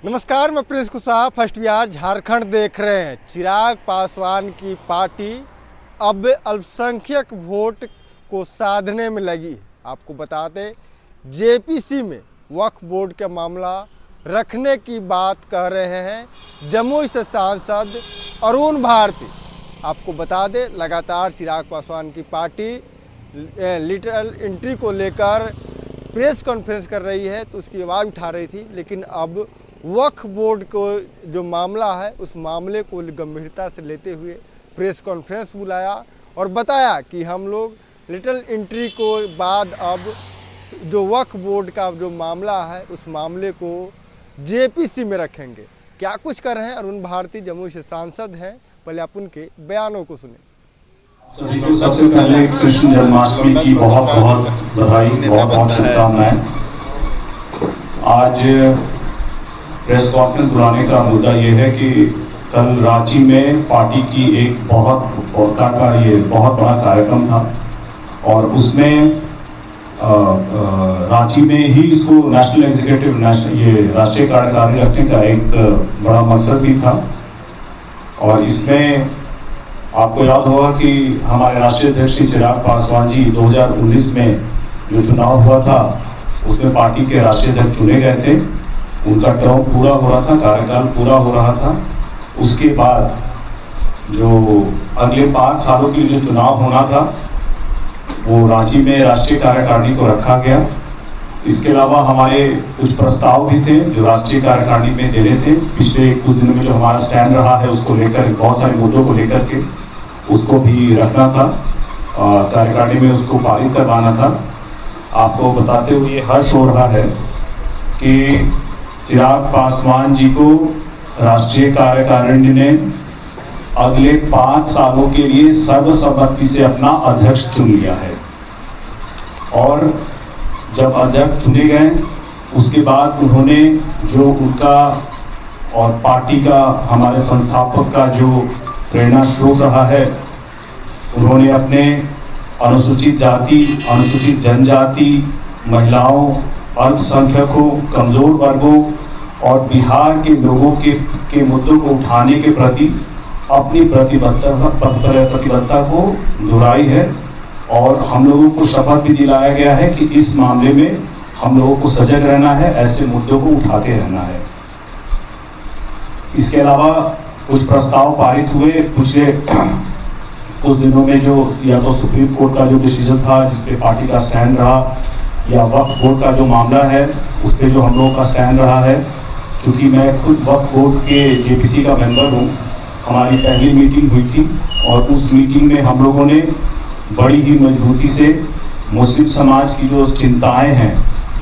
नमस्कार, मैं Prince Kushwaha first Bihar Jharkhand देख रहे हैं। चिराग पासवान की पार्टी अब अल्पसंख्यक वोट को साधने में लगी। आपको बताते जेपीसी में वक्फ बोर्ड का मामला रखने की बात कह रहे हैं जमुई से सांसद अरुण भारती। आपको बता दें लगातार चिराग पासवान की पार्टी लिटरल एंट्री को लेकर प्रेस कॉन्फ्रेंस कर रही है तो उसकी आवाज़ उठा रही थी, लेकिन अब वक्फ बोर्ड को जो मामला है उस मामले को गंभीरता से लेते हुए प्रेस कॉन्फ्रेंस बुलाया और बताया कि हम लोग लिटरल एंट्री को बाद अब जो वक्फ बोर्ड का जो मामला है उस मामले को जेपीसी में रखेंगे। क्या कुछ कर रहे हैं अरुण भारती, जमुई से सांसद हैं, पहले आप उनके बयानों को सुने। सभी को सबसे पहले कृष्ण जन्माष्टमी की बहुत बहुत बधाई, बहुत बहुत शुभकामनाएं। आज प्रेस कॉन्फ्रेंस बुलाने का मुद्दा ये है कि कल रांची में पार्टी की एक बहुत बड़ा कार्यक्रम था और उसमें रांची में ही इसको नेशनल एग्जीक्यूटिव ये राष्ट्रीय कार्यकारिणी रखने का एक बड़ा मकसद भी था। और इसमें आपको याद होगा कि हमारे राष्ट्रीय अध्यक्ष श्री चिराग पासवान जी 2019 में जो चुनाव हुआ था उसमें पार्टी के राष्ट्रीय अध्यक्ष चुने गए थे। उनका टर्म पूरा हो रहा था, कार्यकाल पूरा हो रहा था। उसके बाद जो अगले 5 सालों के लिए जो चुनाव होना था वो रांची में राष्ट्रीय कार्यकारिणी को रखा गया। इसके अलावा हमारे कुछ प्रस्ताव भी थे जो राष्ट्रीय कार्यकारिणी में देने थे। पिछले कुछ दिनों में जो हमारा स्टैंड रहा है उसको लेकर, बहुत सारे मुद्दों को लेकर के उसको भी रखना था, कार्यकारिणी में उसको पारित करवाना था। आपको बताते हुए हर्ष हो रहा है कि चिराग पासवान जी को राष्ट्रीय कार्यकारिणी ने अगले 5 सालों के लिए सर्वसम्मति से अपना अध्यक्ष चुन लिया है। और जब अध्यक्ष चुने गए उसके बाद उन्होंने जो उनका और पार्टी का, हमारे संस्थापक का जो प्रेरणा स्रोत रहा है, उन्होंने अपने अनुसूचित जाति, अनुसूचित जनजाति, महिलाओं, अल्पसंख्यकों, कमजोर वर्गों और बिहार के लोगों के मुद्दों को उठाने के प्रति अपनी प्रतिबद्धता को दोहराई है। और हम लोगों को शपथ भी दिलाया गया है कि इस मामले में हम लोगों को सजग रहना है, ऐसे मुद्दों को उठाते रहना है। इसके अलावा कुछ प्रस्ताव पारित हुए पिछले कुछ दिनों में, जो या तो सुप्रीम कोर्ट का जो डिसीजन था जिसपे पार्टी का स्टैंड रहा, या वक्फ बोर्ड का जो मामला है उस पर जो हम लोगों का स्टैंड रहा है। क्योंकि मैं खुद वक्फ बोर्ड के जेपीसी का मेंबर हूँ, हमारी पहली मीटिंग हुई थी और उस मीटिंग में हम लोगों ने बड़ी ही मजबूती से मुस्लिम समाज की जो चिंताएं हैं,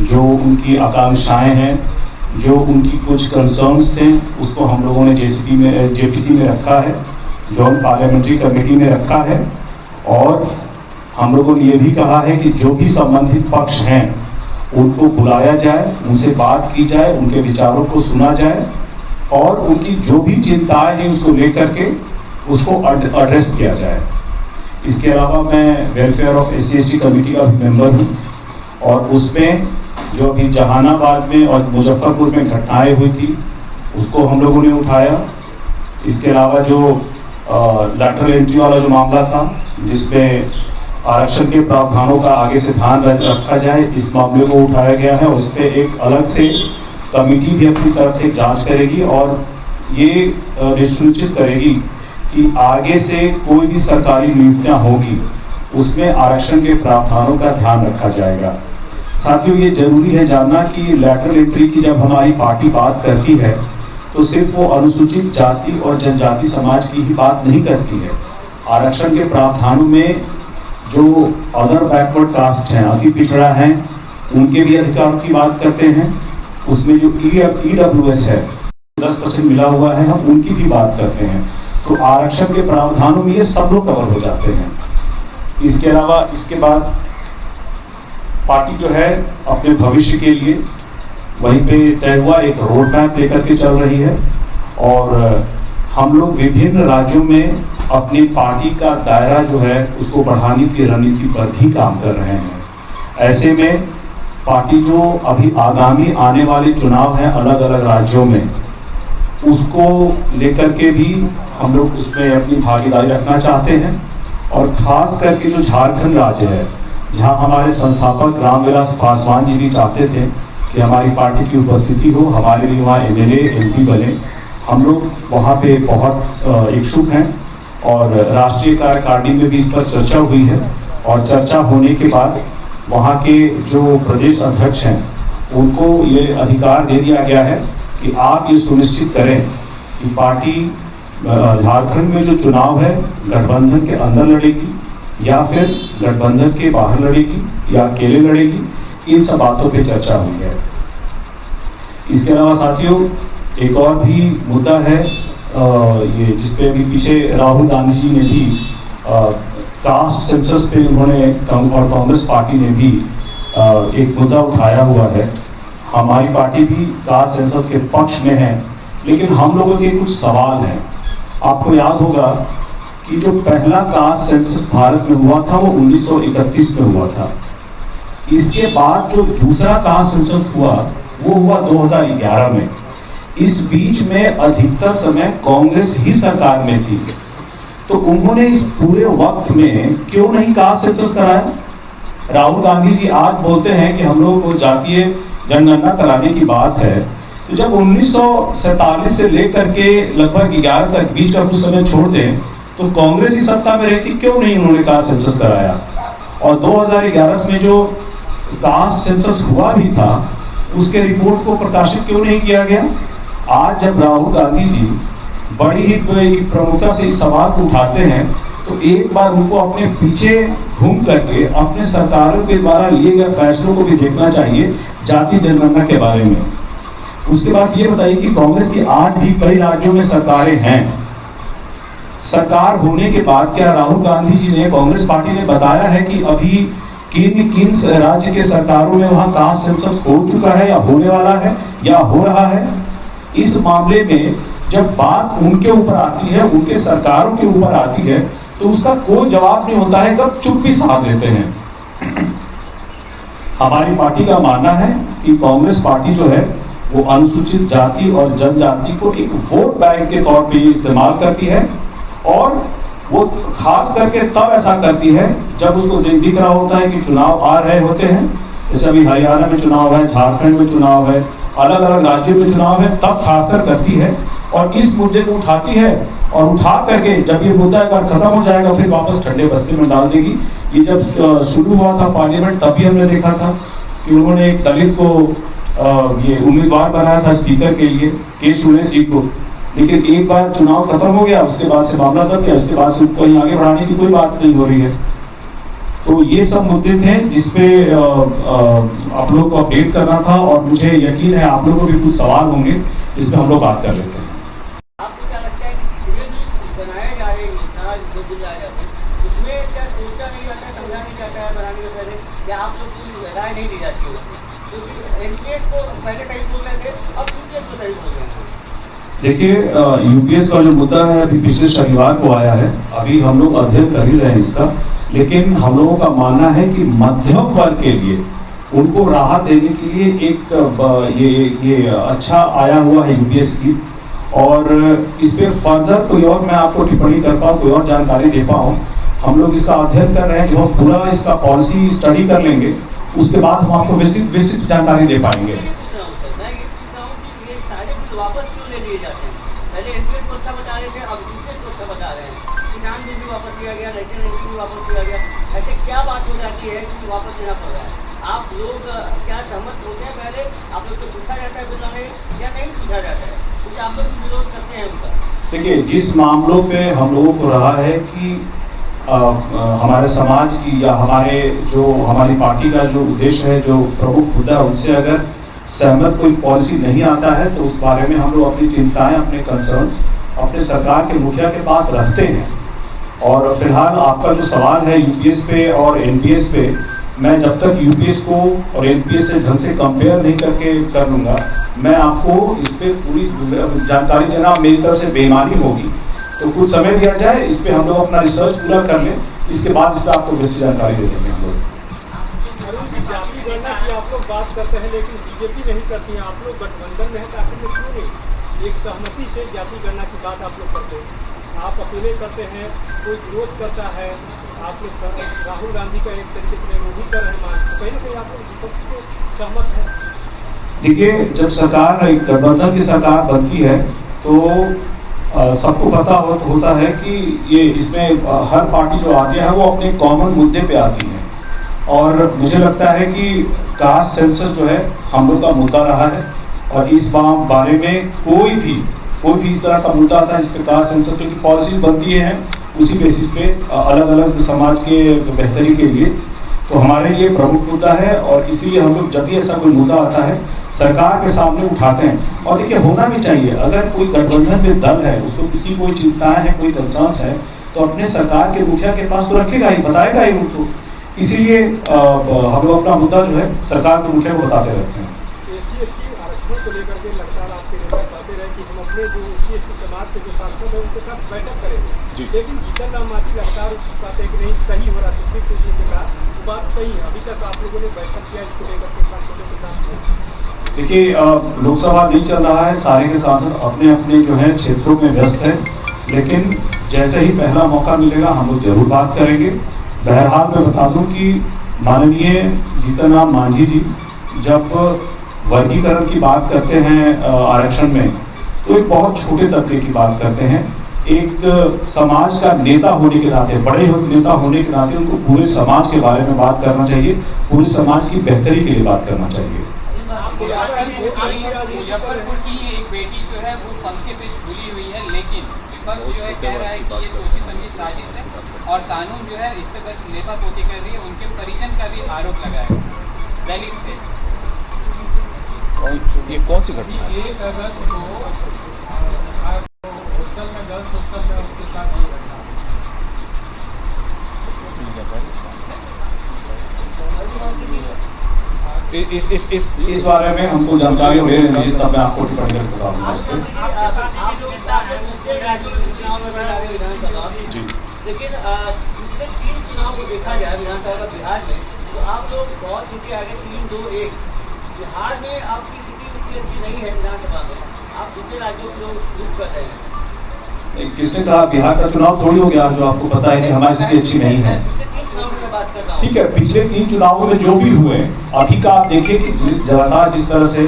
जो उनकी आकांक्षाएं हैं, जो उनकी कुछ कंसर्न्स थे, उसको हम लोगों ने जेपीसी में रखा है, जॉइंट पार्लियामेंट्री कमेटी में रखा है। और हम लोगों ने ये भी कहा है कि जो भी संबंधित पक्ष हैं उनको बुलाया जाए, उनसे बात की जाए, उनके विचारों को सुना जाए और उनकी जो भी चिंताएं हैं उसको लेकर के उसको एड्रेस किया जाए। इसके अलावा मैं वेलफेयर ऑफ SC/ST कमेटी का भी मेंबर हूँ और उसमें जो अभी जहानाबाद में और मुजफ्फरपुर में घटनाएं हुई थी उसको हम लोगों ने उठाया। इसके अलावा जो लैटरल एंट्री वाला जो मामला था जिसमें आरक्षण के प्रावधानों का आगे से ध्यान रखा जाए, इस मामले को उठाया गया है और उस पर एक अलग से कमेटी भी अपनी तरफ से जांच करेगी और ये सुनिश्चित करेगी कि आगे से कोई भी सरकारी नियुक्तियां होगी उसमें आरक्षण के प्रावधानों का ध्यान रखा जाएगा। साथियों, ये जरूरी है जानना कि लैटरल एंट्री की जब हमारी पार्टी बात करती है तो सिर्फ वो अनुसूचित जाति और जनजाति समाज की ही बात नहीं करती है। आरक्षण के प्रावधानों में जो अदर बैकवर्ड कास्ट हैं, अति पिछड़ा हैं, उनके भी अधिकारों की बात करते हैं। उसमें जो EWS है 10% मिला हुआ है, हम उनकी भी बात करते हैं। तो आरक्षण के प्रावधानों में ये सब लोग कवर हो जाते हैं। इसके अलावा इसके बाद पार्टी जो है अपने भविष्य के लिए वहीं पे तय हुआ एक रोड मैप लेकर के चल रही है और हम लोग विभिन्न राज्यों में अपनी पार्टी का दायरा जो है उसको बढ़ाने की रणनीति पर भी काम कर रहे हैं। ऐसे में पार्टी जो अभी आगामी आने वाले चुनाव हैं अलग अलग राज्यों में, उसको लेकर के भी हम लोग उसमें अपनी भागीदारी रखना चाहते हैं। और खास करके जो झारखंड राज्य है, जहां हमारे संस्थापक रामविलास पासवान जी भी चाहते थे कि हमारी पार्टी की उपस्थिति हो, हमारे लिए वहाँ एमएलए एमपी बने, हम लोग वहाँ पे बहुत इच्छुक हैं। और राष्ट्रीय कार्यकारिणी में भी इस पर चर्चा हुई है, और चर्चा होने के बाद वहाँ के जो प्रदेश अध्यक्ष हैं उनको ये अधिकार दे दिया गया है कि आप ये सुनिश्चित करें कि पार्टी झारखंड में जो चुनाव है गठबंधन के अंदर लड़ेगी या फिर गठबंधन के बाहर लड़ेगी या अकेले लड़ेगी, इन सब बातों पे चर्चा हुई है। इसके अलावा साथियों, एक और भी मुद्दा है ये जिसपे अभी पीछे राहुल गांधी जी ने भी कास्ट सेंसस पे उन्होंने और कांग्रेस पार्टी ने भी एक मुद्दा उठाया हुआ है। हमारी पार्टी भी कास्ट सेंसस के पक्ष में है, लेकिन हम लोगों के कुछ सवाल हैं। आपको याद होगा कि जो पहला कास्ट सेंसस भारत में हुआ था वो 1931 में हुआ था। इसके बाद जो दूसरा कास्ट सेंसस हुआ वो हुआ 2011 में। इस बीच में अधिकतर समय कांग्रेस ही सरकार में थी, तो उन्होंने इस पूरे वक्त में क्यों नहीं कास्ट सेंसस कराया? राहुल गांधी जी आज बोलते हैं कि हम लोगों को जातीय जनगणना कराने की बात है, तो जब 1947 से लेकर के लगभग 11 तक बीच का कुछ समय छोड़ दें तो कांग्रेस ही सत्ता में रहती, क्यों नहीं उन्होंने कास्ट सेंसस कराया? और 2011 में जो कास्ट सेंसस हुआ भी था उसके रिपोर्ट को प्रकाशित क्यों नहीं किया गया? आज जब राहुल गांधी जी बड़ी ही प्रमुखता से इस सवाल को उठाते हैं तो एक बार उनको अपने पीछे घूम करके अपने सरकारों के द्वारा लिए गए फैसलों को भी देखना चाहिए जातीय जनगणना के बारे में। उसके बाद ये बताइए कि कांग्रेस की आज भी कई राज्यों में सरकारें हैं। सरकार होने के बाद क्या राहुल गांधी जी ने, कांग्रेस पार्टी ने बताया है कि अभी किन किन राज्य के सरकारों में वहां कास्ट सेंसस हो चुका है या होने वाला है या हो रहा है? इस मामले में जब बात उनके ऊपर आती है, उनके सरकारों के ऊपर आती है, तो उसका कोई जवाब नहीं होता है, तब चुप्पी साध लेते हैं। हमारी पार्टी का मानना है कि कांग्रेस पार्टी जो है वो अनुसूचित जाति और जनजाति को एक वोट बैंक के तौर पे इस्तेमाल करती है, और वो खास करके तब ऐसा करती है जब उसको दिख रहा होता है कि चुनाव आ रहे होते हैं। जैसे अभी हरियाणा में चुनाव है, झारखंड में चुनाव है, अलग अलग राज्यों में चुनाव है, तब खासकर करती है और इस मुद्दे को उठाती है, और उठा करके जब ये मुद्दा एक बार खत्म हो जाएगा फिर वापस ठंडे बस्ते में डाल देगी। ये जब शुरू हुआ था पार्लियामेंट तब भी हमने देखा था कि उन्होंने एक दलित को ये उम्मीदवार बनाया था स्पीकर के लिए, के सुरेश जी को, लेकिन एक बार चुनाव खत्म हो गया उसके बाद से मामला दब गया, उसके बाद से कहीं आगे बढ़ाने की कोई बात नहीं हो रही है। तो ये सब मुद्दे थे जिसपे आप लोग को अपडेट करना था, और मुझे यकीन है आप लोगों को भी कुछ सवाल होंगे, इसमें हम लोग बात कर लेते हैं। आपको क्या लगता है कि बनाया जा रहे हैं उसमें क्या सोचा नहीं जाता है, समझा नहीं जाता है बनाने के पहले, या आप लोग की राय नहीं दी जाती है? क्योंकि एनपीएस को पहले सही बोल रहे थे, अब यूपीएस को सही बोल रहे हैं। देखिए, यूपीएस का जो मुद्दा है अभी पिछले शनिवार को आया है, अभी हम लोग अध्ययन कर ही रहे हैं इसका, लेकिन हम लोगों का मानना है कि मध्यम वर्ग के लिए उनको राहत देने के लिए एक ये अच्छा आया हुआ है यूपीएस की, और इस पे फर्दर कोई और मैं आपको टिप्पणी कर पाऊँ, कोई और जानकारी दे पाऊँ, हम लोग इसका अध्ययन कर रहे हैं। जब हम पूरा इसका पॉलिसी स्टडी कर लेंगे उसके बाद हम आपको विस्तृत जानकारी दे पाएंगे। वापस क्यों ले लिए जाते हैं? पहले एनपीएस को अच्छा बता रहे थे, अब यूपीएस को अच्छा बता रहे हैं। किसान बिल भी वापस लिया गया, नेशनल रैंकिंग भी वापस लिया गया। ऐसे क्या बात हो जाती है कि वापस देना पड़ रहा है? आप लोग क्या सहमत होते हैं? पहले आप लोग को पूछा जाता है बुलाने या नहीं पूछा जाता है? क्योंकि आप लोग विरोध करते हैं उनका। देखिए, जिस मामलों पे हम लोगों को रहा है कि हमारे समाज की या हमारी पार्टी का जो उद्देश्य है, जो प्रमुख मुद्दा है, उनसे अगर सहमत कोई पॉलिसी नहीं आता है तो उस बारे में हम लोग अपनी चिंताएं, अपने कंसर्न्स अपने सरकार के मुखिया के पास रखते हैं। और फिलहाल आपका जो सवाल है यूपीएस पे और एनपीएस पे, मैं जब तक यूपीएस को और एनपीएस से ढंग से कंपेयर नहीं करके कर लूँगा, मैं आपको इस पर पूरी जानकारी देना मेरी तरफ से बेईमानी होगी। तो कुछ समय दिया जाए, इस पर हम लोग अपना रिसर्च पूरा कर लें, इसके बाद इस पर आपको विस्तृत जानकारी दे देंगे हम लोग। आप लोग बात करते हैं लेकिन बीजेपी नहीं करती है, आप लोग गठबंधन में है तो आखिर में क्यों नहीं एक सहमति से जाति गणना की बात आप लोग करते हैं? आप अकेले करते हैं, कोई विरोध करता है, आप लोग राहुल गांधी का एक तरीके से वो भी कर रहे हैं, तो कहीं ना कहीं आप लोग विपक्ष को सहमत है। देखिए, जब सरकार एक गठबंधन की सरकार बनती है तो सबको पता होता है कि ये इसमें हर पार्टी जो आती है वो अपने कॉमन मुद्दे पे आती है, और मुझे लगता है कि कास्ट सेंसस जो है हम लोग का मुद्दा रहा है, और इस बारे में कोई भी इस तरह का मुद्दा आता है जिसपे कास्ट सेंसस की पॉलिसी बनती है उसी बेसिस पे अलग अलग समाज के बेहतरी के लिए, तो हमारे लिए प्रमुख मुद्दा है। और इसीलिए हम लोग जब भी ऐसा कोई मुद्दा आता है सरकार के सामने उठाते हैं। और देखिए, होना भी चाहिए, अगर कोई गठबंधन में दल है, उसको किसी कोई चिंताएं हैं, कोई कंसर्न्स है, तो अपने सरकार के मुखिया के पास तो रखेगा ही, बताएगा ही उनको। इसीलिए हम लोग अपना मुद्दा जो है सरकार के मुखिया को बताते रहते हैं। आरक्षण को लेकर के लगातार आपके नेता चाहते रहे कि हम अपने जो SC/ST समाज के जो सांसद है उनके साथ बैठक करेंगे, लेकिन जीतन राम मांझी लगातार कहते हैं कि नहीं सही हो रहा, सुप्रीम कोर्ट ने कहा वो बात सही है। अभी तक आप लोगों ने बैठक किया इसको लेकर के सांसदों के साथ? देखिए, लोकसभा नहीं चल रहा है, सारे के सांसद अपने अपने जो है क्षेत्रों में व्यस्त है, लेकिन जैसे ही पहला मौका मिलेगा हम लोग जरूर बात करेंगे। बहरहाल मैं बता दूं कि माननीय जीतन राम मांझी जी जब वर्गीकरण की बात करते हैं आरक्षण में, तो एक बहुत छोटे तबके की बात करते हैं। एक समाज का नेता होने के नाते, बड़े नेता होने के नाते उनको पूरे समाज के बारे में बात करना चाहिए, पूरे समाज की बेहतरी के लिए बात करना चाहिए। मुजफ्फरपुर की एक बेटी जो है वो पंखे पे झूली हुई है, लेकिन विपक्ष जो है कह रहा है कि ये सोची समझी साजिश है और कानून जो है इस पे बस लेपा पोती कर रही है। उनके परिजन का भी आरोप लगाया दलित से। ये कौन सी घटना है? 1 अगस्त को हॉस्टल में, गर्ल्स हॉस्टल में उसके साथ ये घटना। इस बारे में हमको जानकारी दे रही है, तब मैं आपको टिप्पणी करके बताऊंगा। लेकिन पिछले 3 चुनाव को देखा जाए विधानसभा का बिहार में, तो आप लोग बहुत नीचे आ गए, 3-2-1। बिहार में आपकी स्थिति उतनी अच्छी नहीं है विधानसभा में, आप दूसरे राज्यों को रुख कर रहे हैं। किसने कहा बिहार का चुनाव थोड़ी हो गया जो आपको पता है कि हमारी स्थिति अच्छी नहीं है? ठीक है, पिछले 3 चुनावों में जो भी हुए, अभी का आप देखिए कि जिस तरह से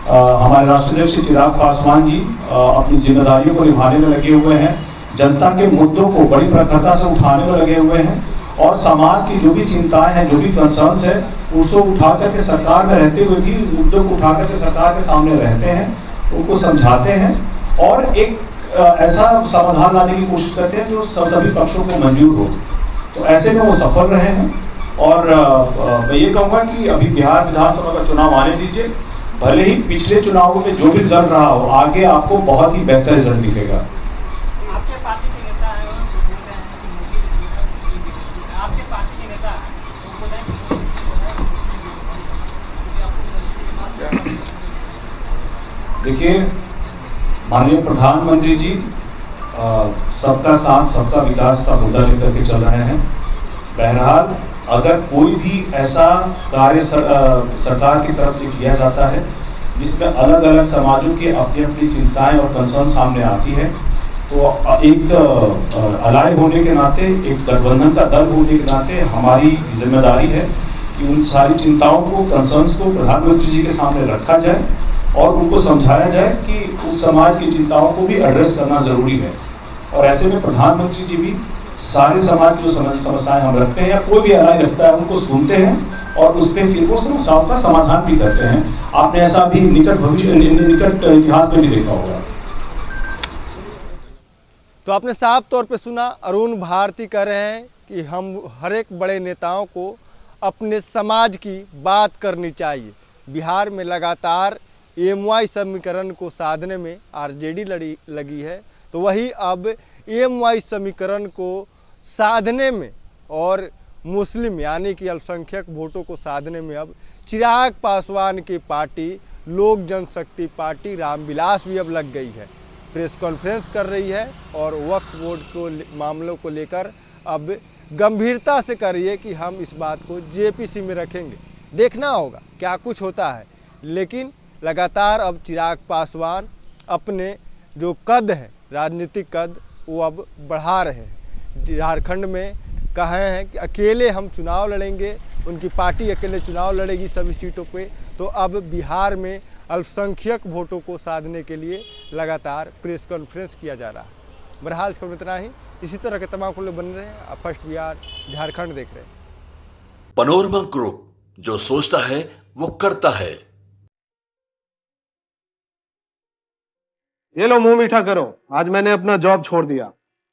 हमारे राष्ट्रीय अध्यक्ष चिराग पासवान जी अपनी जिम्मेदारियों को निभाने में लगे हुए हैं, जनता के मुद्दों को बड़ी प्रखरता से उठाने में लगे हुए हैं, और समाज की जो भी चिंताएं हैं, जो भी कंसर्न्स है, उसको उठा करके सरकार में रहते हुए भी मुद्दों को उठा करके सरकार के सामने रहते हैं, उनको समझाते हैं और एक ऐसा समाधान लाने की कोशिश करते हैं जो सभी पक्षों को मंजूर हो। तो ऐसे में वो सफल रहे हैं। और मैं ये कहूँगा कि अभी बिहार विधानसभा का चुनाव आने दीजिए, भले ही पिछले चुनावों में जो भी रिजल्ट रहा हो, आगे आपको बहुत ही बेहतर रिजल्ट दिखेगा। आपके पार्टी के नेता है और बोल रहे हैं कि मोदी, आपके पार्टी के नेता बोल रहे हैं कि देखिए, माननीय प्रधानमंत्री जी सबका साथ सबका विकास का मुद्दा लेकर के चल रहे हैं। बहरहाल अगर कोई भी ऐसा कार्य सरकार की तरफ से किया जाता है जिसमें अलग अलग समाजों की अपनी अपनी चिंताएं और कंसर्न सामने आती है, तो एक अलाय होने के नाते, एक गठबंधन का दल होने के नाते हमारी जिम्मेदारी है कि उन सारी चिंताओं को, कंसर्न्स को प्रधानमंत्री जी के सामने रखा जाए और उनको समझाया जाए कि उस समाज की चिंताओं को भी एड्रेस करना जरूरी है। और ऐसे में प्रधानमंत्री जी भी सारे समाज की जो समस्याएं हम रखते हैं या कोई भी अलाय रखता है उनको सुनते हैं और उस पर फिर वो समस्याओं का समाधान भी करते हैं। आपने ऐसा भी निकट इतिहास में भी देखा होगा। तो आपने साफ तौर पे सुना, अरुण भारती कह रहे हैं कि हम हर एक बड़े नेताओं को अपने समाज की बात करनी चाहिए। बिहार में लगातार एमवाई समीकरण को साधने में आरजेडी लगी है, तो वही अब एमवाई समीकरण को साधने में और मुस्लिम यानी कि अल्पसंख्यक वोटों को साधने में अब चिराग पासवान की पार्टी लोक जनशक्ति पार्टी रामविलास भी अब लग गई है। प्रेस कॉन्फ्रेंस कर रही है और वक्फ बोर्ड को मामलों को लेकर अब गंभीरता से कर रही है कि हम इस बात को जेपीसी में रखेंगे। देखना होगा क्या कुछ होता है। लेकिन लगातार अब चिराग पासवान अपने जो कद है, राजनीतिक कद, वो अब बढ़ा रहे हैं। झारखंड में कहे हैं कि अकेले हम चुनाव लड़ेंगे, उनकी पार्टी अकेले चुनाव लड़ेगी सभी सीटों पे। तो अब बिहार में अल्पसंख्यक वोटों को साधने के लिए लगातार प्रेस कॉन्फ्रेंस किया जा रहा है। बहरहाल इसको इतना ही। इसी तरह के तमाम खबरें बन रहे हैं। आप फर्स्ट बिहार झारखंड देख रहे हैं। पैनोरमा ग्रुप, जो सोचता है वो करता है। ये लो, मुंह मीठा करो। आज मैंने अपना जॉब छोड़ दिया,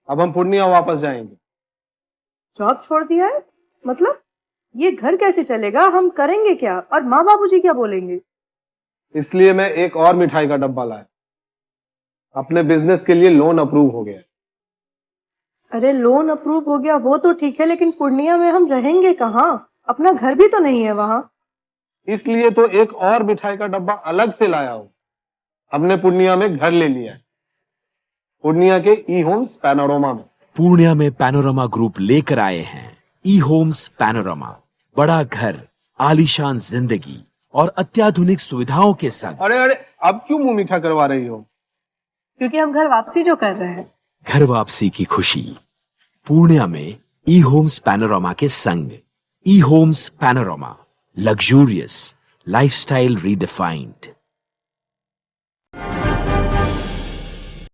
अब हम पूर्णिया वापस जाएंगे। जॉब छोड़ दिया है? मतलब ये घर कैसे चलेगा? हम करेंगे क्या? और माँ बाबूजी क्या बोलेंगे? इसलिए मैं एक और मिठाई का डब्बा लाया। अपने बिजनेस के लिए लोन अप्रूव हो गया। अरे लोन अप्रूव हो गया वो तो ठीक है, लेकिन पूर्णिया में हम रहेंगे कहाँ? अपना घर भी तो नहीं है वहाँ। इसलिए तो एक और मिठाई का डब्बा अलग से लाया हूँ। हमने पूर्णिया में घर ले लिया है, पूर्णिया के ई होम्स पैनोरमा में। पूर्णिया में पैनोरमा ग्रुप लेकर आए हैं ई होम्स पैनोरमा। बड़ा घर, आलीशान जिंदगी और अत्याधुनिक सुविधाओं के संग। अरे अरे, अब क्यों मुंह मीठा करवा रही हो? क्योंकि हम घर वापसी जो कर रहे हैं। घर वापसी की खुशी पूर्णिया में ई होम्स पैनोरमा के संग। E homes panorama, luxurious lifestyle redefined.